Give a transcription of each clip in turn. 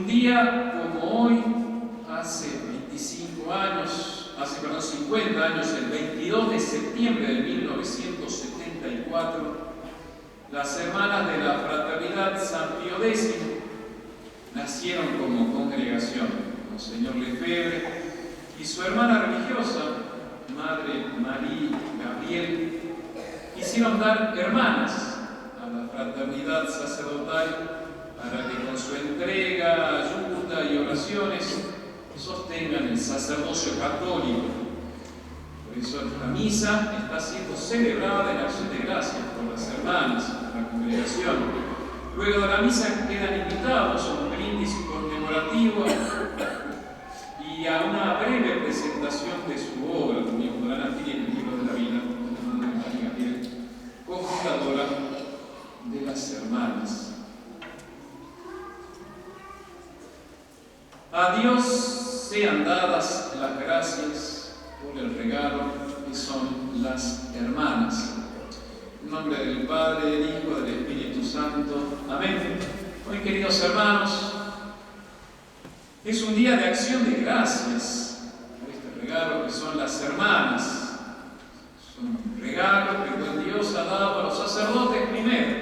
Un día como hoy, hace 50 años, el 22 de septiembre de 1974, las hermanas de la Fraternidad San Pío X nacieron como congregación. Monseñor Lefebvre y su hermana religiosa, Madre María Gabriel, quisieron dar hermanas a la fraternidad sacerdotal para que con su entrega, ayuda y oraciones sostengan el sacerdocio católico. Por eso la misa está siendo celebrada en acción de gracias por las hermanas de la congregación. Luego de la misa quedan invitados a un brindis conmemorativo y a una breve presentación de su obra. También podrán adquirir el libro de la vida de la Madre María Gabriel, cofundadora de las hermanas. A Dios sean dadas las gracias por el regalo que son las hermanas. En nombre del Padre, del Hijo y del Espíritu Santo. Amén. Hoy, queridos hermanos, es un día de acción de gracias por este regalo que son las hermanas. Es un regalo que buen Dios ha dado a los sacerdotes primero.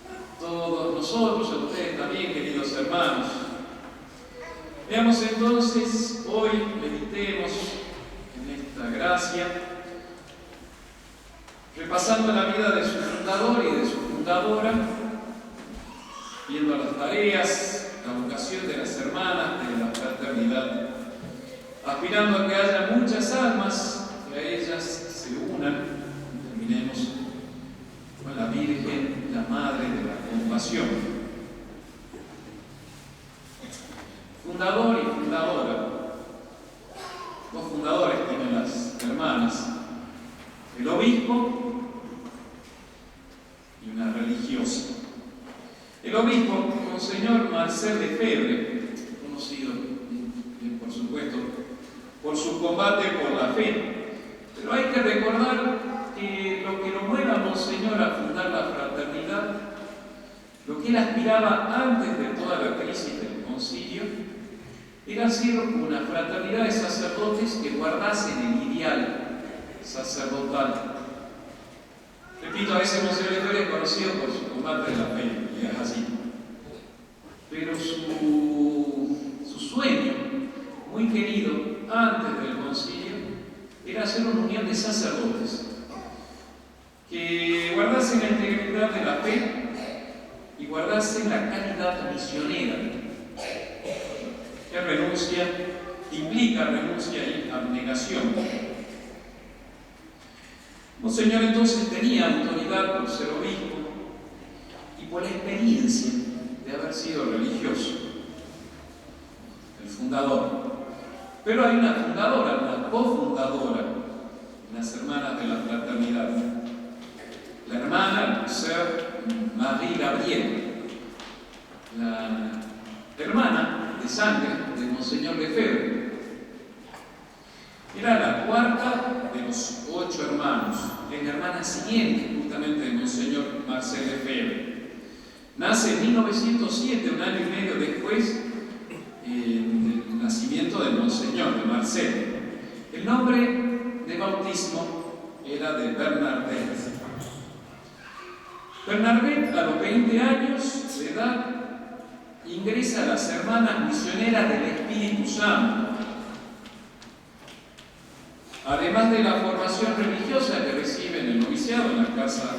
A todos nosotros, a ustedes también, queridos hermanos. Veamos entonces, hoy meditemos en esta gracia, repasando la vida de su fundador y de su fundadora, viendo las tareas, la vocación de las hermanas de la fraternidad, aspirando a que haya muchas almas que a ellas se unan y terminemos con la Virgen, la Madre de la Compasión. Fundador y fundadora, dos fundadores tienen las hermanas, el obispo y una religiosa. El obispo, Monseñor Marcel Lefebvre, conocido, por supuesto, por su combate por la fe. Pero hay que recordar que lo que lo mueve a Monseñor a fundar la fraternidad, lo que él aspiraba antes de toda la crisis del concilio, era ser una fraternidad de sacerdotes que guardasen el ideal sacerdotal. Repito, a veces Monseñor Lefebvre es conocido por su combate de la fe, y es así. Pero su sueño, muy querido antes del concilio, era hacer una unión de sacerdotes que guardasen la integridad de la fe y guardasen la caridad misionera. Que renuncia, implica renuncia y abnegación. Monseñor entonces tenía autoridad por ser obispo y por la experiencia de haber sido religioso, el fundador. Pero hay una fundadora, una cofundadora, las hermanas de la fraternidad. La hermana, ser María Gabriel, la hermana de sangre de Monseñor Lefebvre. Era la cuarta de los 8 hermanos, es la hermana siguiente justamente de Monseñor Marcel Lefebvre. Nace en 1907, un año y medio después del nacimiento de Monseñor, de Marcel. El nombre de bautismo era de Bernadette. Bernadette, a los 20 años de edad, ingresa a las hermanas misioneras del Espíritu Santo. Además de la formación religiosa que recibe en el noviciado, en la casa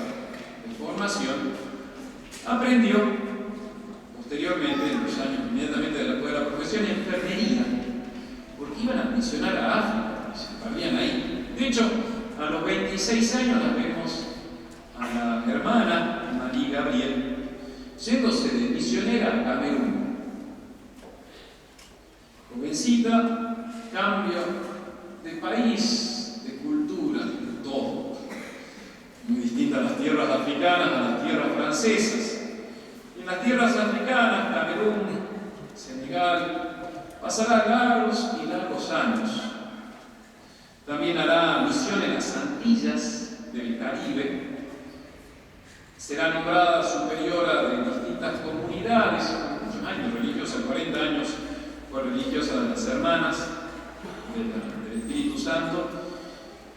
de formación, aprendió posteriormente, en los años inmediatamente después de la profesión, enfermería, porque iban a misionar a África, se perdían ahí. De hecho, a los 26 años la vemos a la hermana María Gabriel yéndose de misionera a Camerún. Jovencita, cambio de país, de cultura, de todo. Muy distinta a las tierras africanas, a las tierras francesas. Y en las tierras africanas, Camerún, Senegal, pasará largos y largos años. También hará misión en las Antillas del Caribe. Será nombrada superiora de distintas comunidades, muchos años religiosos religiosa de las Hermanas del Espíritu Santo.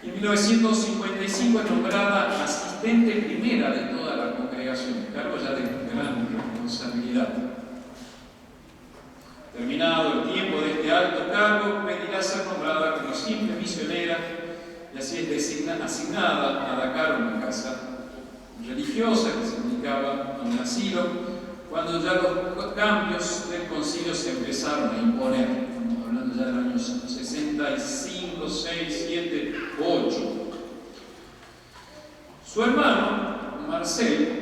Y en 1955 es nombrada asistente primera de toda la congregación, cargo ya de gran responsabilidad. Terminado el tiempo de este alto cargo, pedirá ser nombrada como simple misionera y así es asignada a Dakar, una casa religiosa que se dedicaba a un asilo, cuando ya los cambios del concilio se empezaron a imponer. Estamos hablando ya del año 65, 6, 7, 8. Su hermano, Marcel,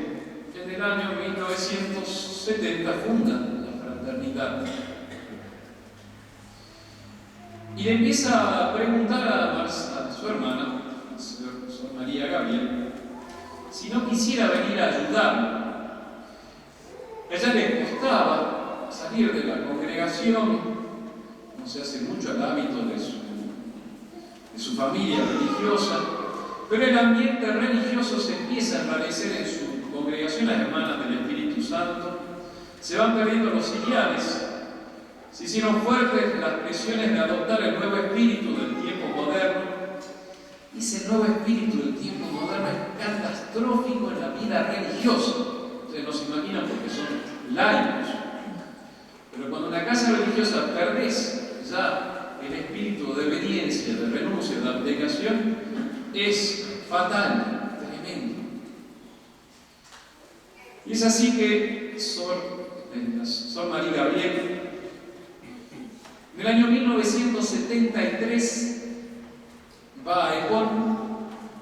en el año 1970 funda la fraternidad. Y le empieza a preguntar a su hermana, Sor María Gabriel, si no quisiera venir a ayudarlo. A ella le costaba salir de la congregación, no se hace mucho al hábito de su familia religiosa, pero el ambiente religioso se empieza a enrarecer en su congregación, las hermanas del Espíritu Santo, se van perdiendo los ideales. Se hicieron fuertes las presiones de adoptar el nuevo espíritu del tiempo moderno. Y ese nuevo espíritu del tiempo moderno es catastrófico en la vida religiosa. Ustedes no se imaginan porque son laicos. Pero cuando en la casa religiosa perdés ya el espíritu de obediencia, de renuncia, de abnegación, es fatal, tremendo. Y es así que Sor María Gabriel, en el año 1973, va a Epón,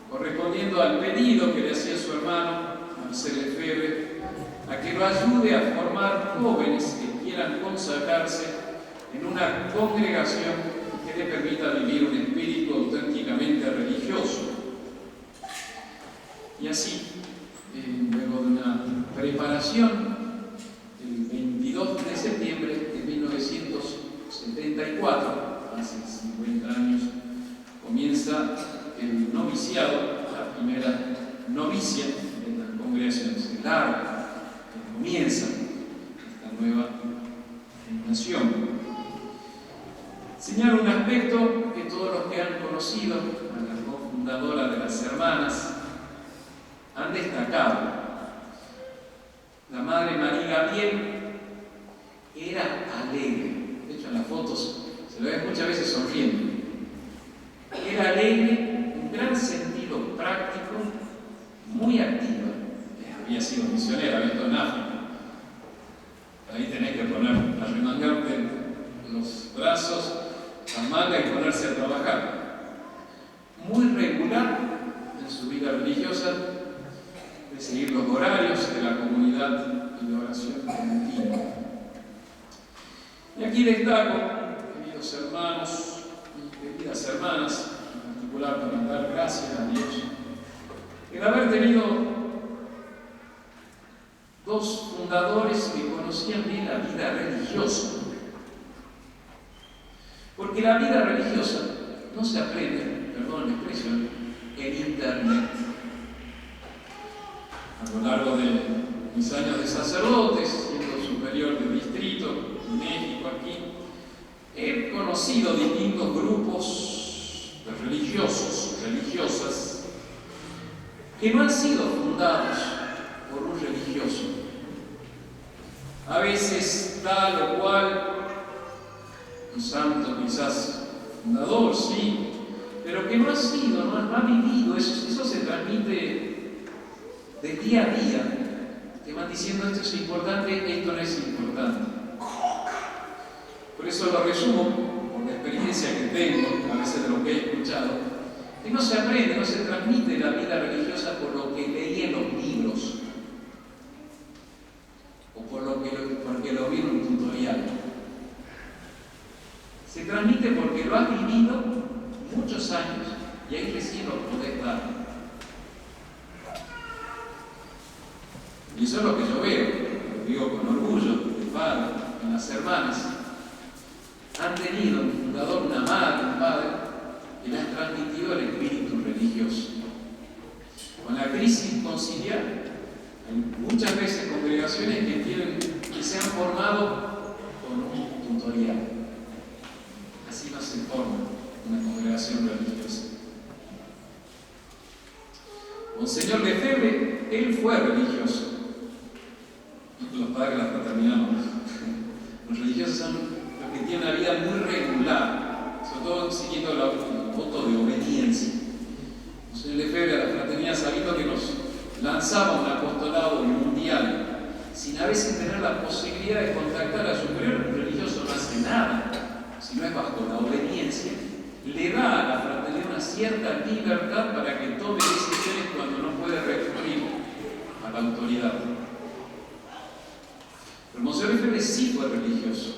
correspondiendo al pedido que le hacía su hermano, Marcel Lefebvre, a que lo ayude a formar jóvenes que quieran consagrarse en una congregación que le permita vivir un espíritu auténticamente religioso. Y así, luego de una preparación, el 22 de septiembre de 1974, hace 50 años, comienza el noviciado, la primera novicia de la congregación. Se larga, comienza esta nueva nación. Señala un aspecto que todos los que han conocido a la cofundadora de las hermanas han destacado. La Madre María Gabriel era alegre. De hecho, en las fotos se lo ve muchas veces sonriendo. Era alegre, un gran sentido práctico, muy activa. Había sido misionera, visto en África. Ahí tenés que arremangarte los brazos, las mangas y ponerse a trabajar. Muy regular en su vida religiosa, de seguir los horarios de la comunidad y de oración continua. Y aquí destaco, queridos hermanos y queridas hermanas, en particular para dar gracias a Dios, el haber tenido dos fundadores que conocían bien la vida religiosa. Porque la vida religiosa no se aprende, perdón la expresión, en internet. A lo largo de mis años de sacerdotes, siendo superior de distrito, en México, aquí, he conocido distintos grupos de religiosos, religiosas, que no han sido fundados por un religioso. A veces tal o cual, un santo quizás fundador, sí, pero que no ha sido, no ha vivido, eso se transmite de día a día. Te van diciendo esto es importante, esto no es importante. Por eso lo resumo, por la experiencia que tengo, a veces de lo que he escuchado, que no se aprende, no se transmite la vida religiosa por lo que leí en los libros, o porque lo vi en un tutorial. Se transmite porque lo has vivido muchos años y ahí recién lo podés dar. Y eso es lo que yo veo, lo digo con orgullo, de padre, en las hermanas. Han tenido un fundador, una madre, un padre, que les ha transmitido el espíritu religioso. Con la crisis conciliar, hay muchas veces congregaciones que se han formado con un tutorial. señor Lefebvre, él fue religioso. Los padres de la fraternidad no. Los religiosos son los que tienen una vida muy regular, sobre todo siguiendo el voto de obediencia. El señor Lefebvre a la fraternidad, sabiendo que nos lanzaba un apostolado mundial, sin a veces tener la posibilidad de contactar a superior, el religioso no hace nada, si no es bajo la obediencia, le da a la fraternidad una cierta libertad para que tome decisiones cuando no puede recurrir a la autoridad. Pero Monseñor Lefebvre sí fue religioso.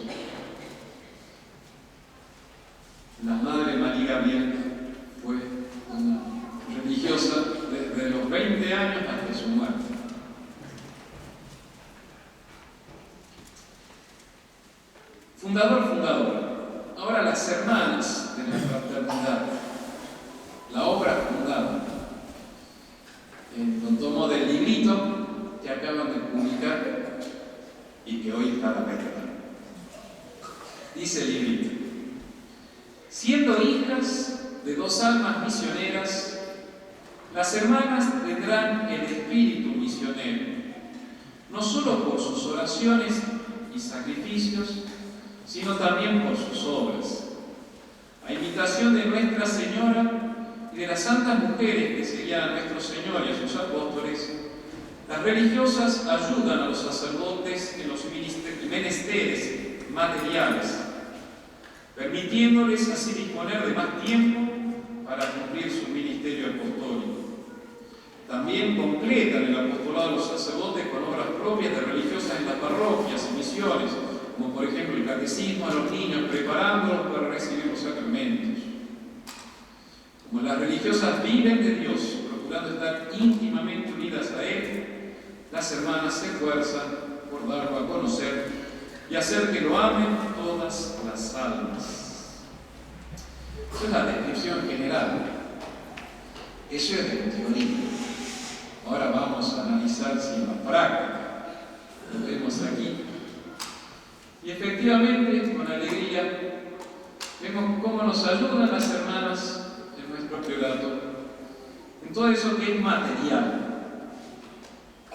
La madre María Gabriel fue una religiosa desde los 20 años hasta su muerte. Fundador. Ahora las hermanas de la fraternidad, la obra fundada, lo tomo del librito que acaban de publicar y que hoy está a la venta. Dice el librito: siendo hijas de dos almas misioneras, las hermanas tendrán el espíritu misionero, no solo por sus oraciones y sacrificios, sino también por sus obras. A imitación de Nuestra Señora y de las santas mujeres que seguían a nuestro Señor y a sus apóstoles, las religiosas ayudan a los sacerdotes en los menesteres materiales, permitiéndoles así disponer de más tiempo para cumplir su ministerio apostólico. También completan el apostolado de los sacerdotes con obras propias de religiosas en las parroquias y misiones, como por ejemplo el catecismo a los niños, preparándolos para recibir los sacramentos. Como las religiosas viven de Dios, procurando estar íntimamente unidas a Él, las hermanas se esfuerzan por darlo a conocer y hacer que lo amen todas las almas. Esa es la descripción general. Eso es de teoría. Ahora vamos a analizar si en la práctica lo vemos aquí. Y efectivamente, con alegría, vemos cómo nos ayudan las hermanas en nuestro priorato en todo eso que es material.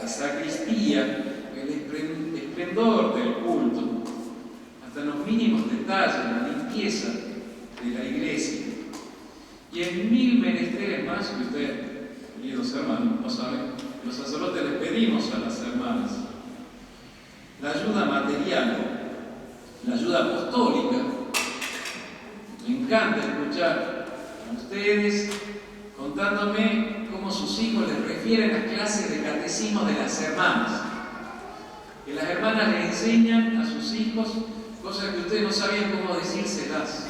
La sacristía, el esplendor del culto, hasta los mínimos detalles, la limpieza de la iglesia. Y en 1000 menesteres más que ustedes, queridos hermanos, no saben, los sacerdotes les pedimos a las hermanas la ayuda material, la ayuda apostólica. Me encanta escuchar a ustedes contándome cómo sus hijos les refieren las clases de catecismo de las hermanas. Que las hermanas les enseñan a sus hijos cosas que ustedes no sabían cómo decírselas.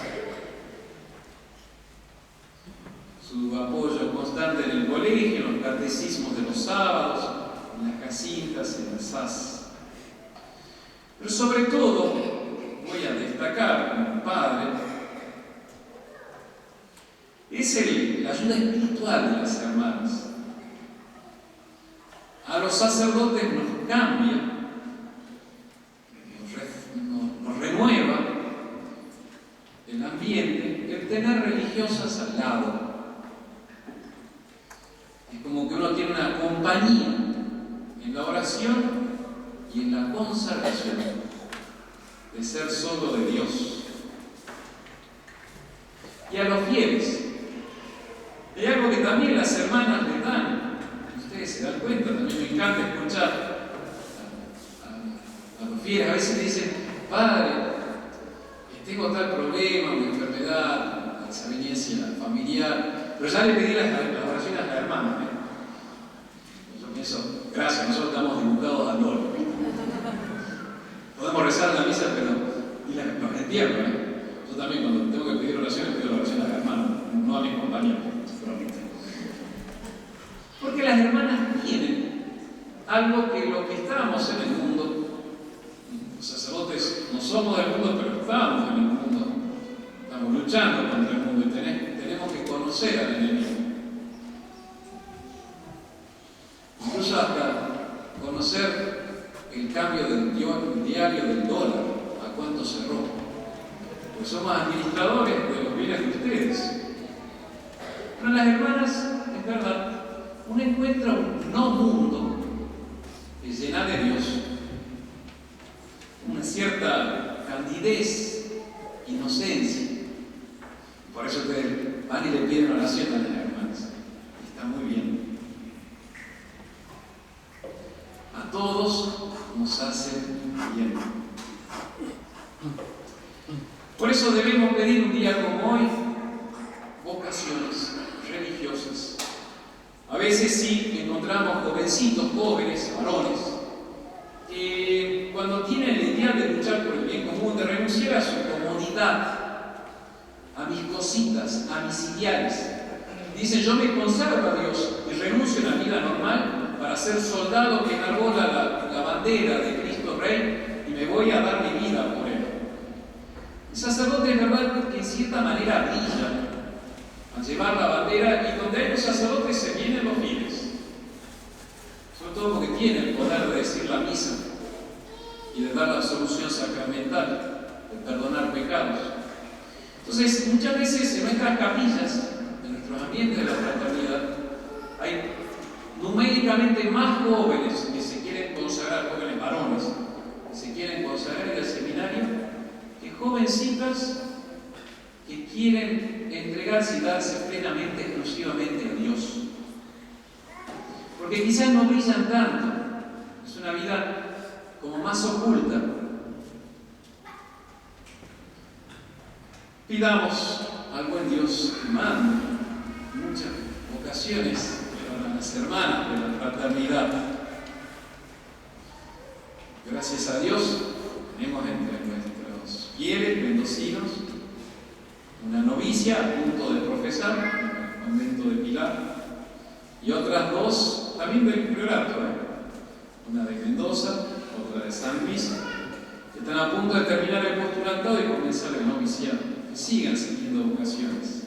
Su apoyo constante en el colegio, en los catecismos de los sábados, en las casitas, en las SAS. Pero sobre todo, voy a destacar como padre, es la ayuda espiritual de las hermanas. A los sacerdotes nos cambia, nos renueva el ambiente, el tener religiosas al lado. Es como que uno tiene una compañía en la oración y en la consagración de ser solo de Dios. Y a los fieles, hay algo que también las hermanas le dan. Ustedes se dan cuenta, también me encanta escuchar a los fieles. A veces dicen: Padre, tengo tal problema, una enfermedad, desaveniencia familiar, pero ya le pedí las oraciones a la hermana. Yo pienso, gracias, nosotros estamos dibujados al dolor. Podemos rezar la misa, pero los entierro. Yo también, cuando tengo que pedir oraciones, pido la oración a la hermana, no a mis compañeros. Porque las hermanas tienen algo que los que estamos en el mundo, los sacerdotes no somos del mundo, pero estamos en el mundo, estamos luchando contra el mundo y tenemos que conocer al enemigo. Incluso hasta conocer el cambio del diario del dólar, a cuánto cerró. Pues somos administradores de los bienes de ustedes. Pero las hermanas, es verdad, uno encuentra un no mundo que llena de Dios, una cierta candidez, inocencia. Por eso ustedes van y le piden oración a las hermanas. Está muy bien. A todos nos hace bien. Por eso debemos pedir un día como hoy vocaciones religiosas. A veces sí encontramos jovencitos, jóvenes, varones, que cuando tienen el ideal de luchar por el bien común, de renunciar a su comodidad, a mis cositas, a mis ideales, dicen: yo me consagro a Dios y renuncio a una vida normal para ser soldado que enarbola la bandera de Cristo Rey y me voy a dar mi vida por Él. El sacerdote es verdad que en cierta manera brilla al llevar la bandera, y donde hay los sacerdotes se vienen los fieles, sobre todo porque tiene el poder de decir la misa y de dar la absolución sacramental, de perdonar pecados. Entonces, muchas veces en nuestras capillas, en nuestros ambientes de la fraternidad, hay numéricamente más jóvenes que se quieren consagrar, jóvenes varones, que se quieren consagrar en el seminario, que jovencitas que quieren entregarse y darse plenamente, exclusivamente a Dios. Porque quizás no brillan tanto, es una vida como más oculta. Pidamos al buen Dios que mande muchas vocaciones para las hermanas de la fraternidad. Gracias a Dios tenemos entre nuestros fieles mendocinos una novicia a punto de profesar en el convento de Pilar, y otras dos también del priorato, una de Mendoza, otra de San Luis, que están a punto de terminar el postulantado y comenzar el noviciado, que sigan siguiendo vocaciones.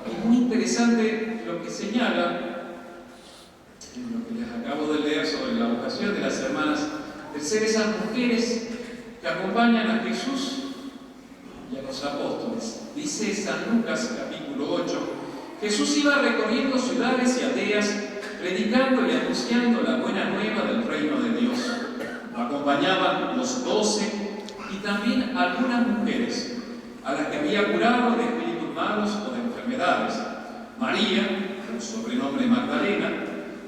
Es muy interesante lo que señala, en lo que les acabo de leer sobre la vocación de las hermanas, de ser esas mujeres que acompañan a Jesús y a los apóstoles. Dice San Lucas capítulo 8: Jesús iba recorriendo ciudades y aldeas, predicando y anunciando la buena nueva del reino de Dios. Lo acompañaban los 12 y también algunas mujeres, a las que había curado de espíritus malos o de enfermedades. María, con sobrenombre Magdalena,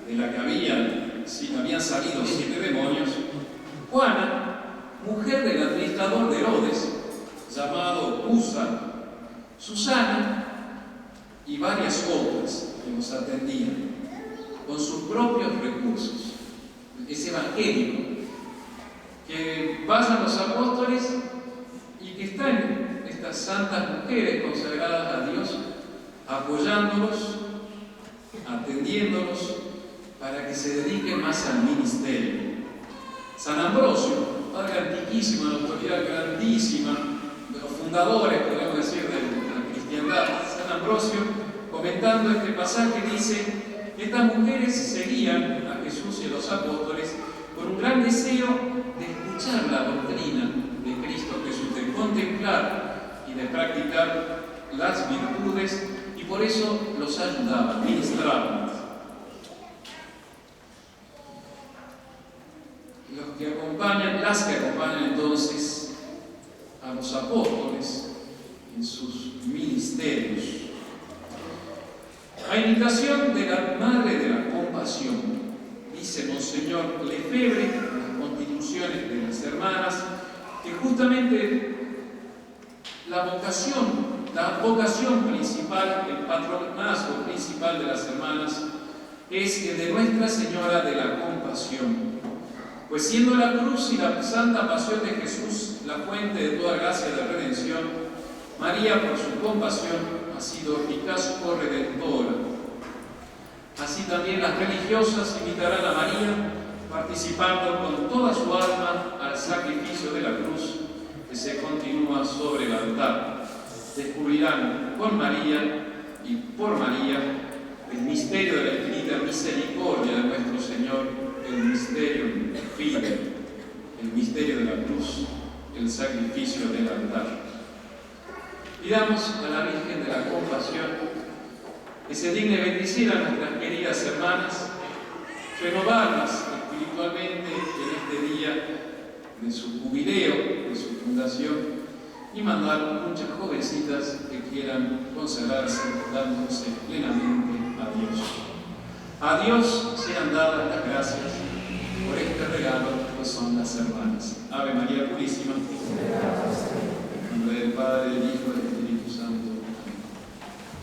de la que habían salido 7 demonios. Juana, mujer del administrador de Herodes, llamado Cusa, Susana y varias otras que nos atendían con sus propios recursos. Es evangélico que vayan los apóstoles y que están estas santas mujeres consagradas a Dios apoyándolos, atendiéndolos para que se dediquen más al ministerio. San Ambrosio, padre antiquísimo, de autoridad grandísima, de los fundadores, podemos decir, de la cristiandad, San Ambrosio, comentando este pasaje, dice: estas mujeres seguían a Jesús y a los apóstoles con un gran deseo de escuchar la doctrina de Cristo Jesús, de contemplar y de practicar las virtudes, y por eso los ayudaban, ministraban. Las que acompañan entonces a los apóstoles en sus ministerios. A invitación de la Madre de la Compasión, dice Monseñor Lefebvre en las constituciones de las hermanas, que justamente la vocación principal, el patronazgo principal de las hermanas, es el de Nuestra Señora de la Compasión. Pues siendo la cruz y la santa pasión de Jesús la fuente de toda gracia de redención, María, por su compasión, ha sido eficaz corredentora. Así también las religiosas imitarán a María, participando con toda su alma al sacrificio de la cruz que se continúa sobre el altar. Descubrirán con María y por María el misterio de la infinita misericordia de nuestro Señor, el misterio fide, el misterio de la cruz, el sacrificio del altar. Pidamos a la Virgen de la Compasión que se digne bendecir a nuestras queridas hermanas, renovarlas espiritualmente en este día de su jubileo, de su fundación, y mandar muchas jovencitas que quieran consagrarse dándose plenamente a Dios. A Dios sean dadas las gracias por este regalo que son las hermanas. Ave María Purísima. En nombre del Padre, del Hijo,